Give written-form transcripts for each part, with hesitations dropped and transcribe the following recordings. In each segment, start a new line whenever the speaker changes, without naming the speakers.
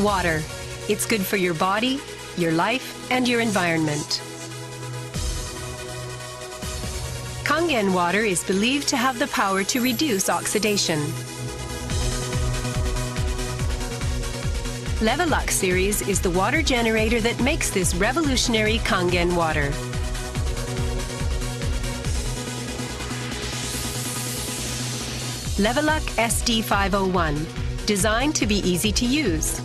Water. It's good for your body, your life, and your environment. Kangen water is believed to have the power to reduce oxidation. Levelux series is the water generator that makes this revolutionary Kangen water. Levelux SD501, designed to be easy to use.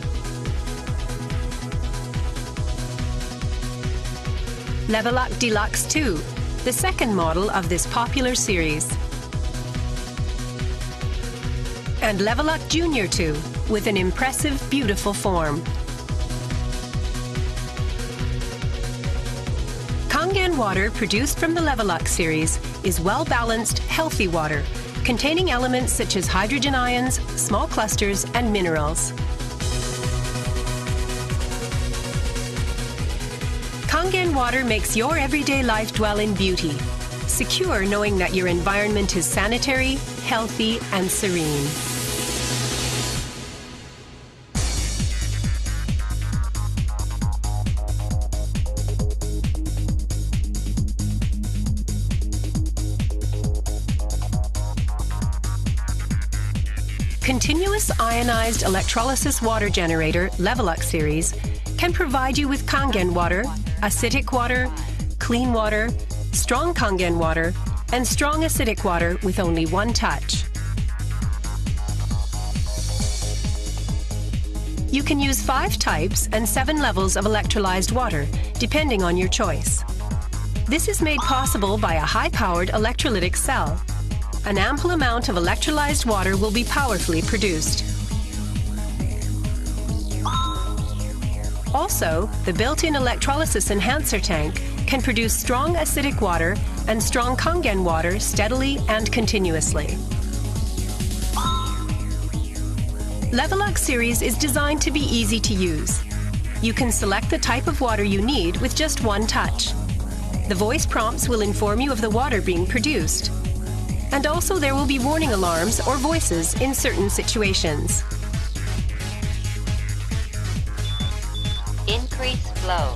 Levelux Deluxe 2, the second model of this popular series. And Levelux Junior 2, with an impressive, beautiful form. Kangen water produced from the Levelux series is well-balanced, healthy water, containing elements such as hydrogen ions, small clusters, and minerals. Kangen water makes your everyday life dwell in beauty, secure knowing that your environment is sanitary, healthy, and serene. Continuous ionized electrolysis water generator Levelux series can provide you with Kangen water, acidic water, clean water, strong Kangen water, and strong acidic water with only one touch. You can use 5 types and 7 levels of electrolyzed water, depending on your choice. This is made possible by a high-powered electrolytic cell. An ample amount of electrolyzed water will be powerfully produced. Also, the built-in electrolysis enhancer tank can produce strong acidic water and strong Kangen water steadily and continuously. Levelux series is designed to be easy to use. You can select the type of water you need with just one touch. The voice prompts will inform you of the water being produced. And also there will be warning alarms or voices in certain situations.
Increase flow.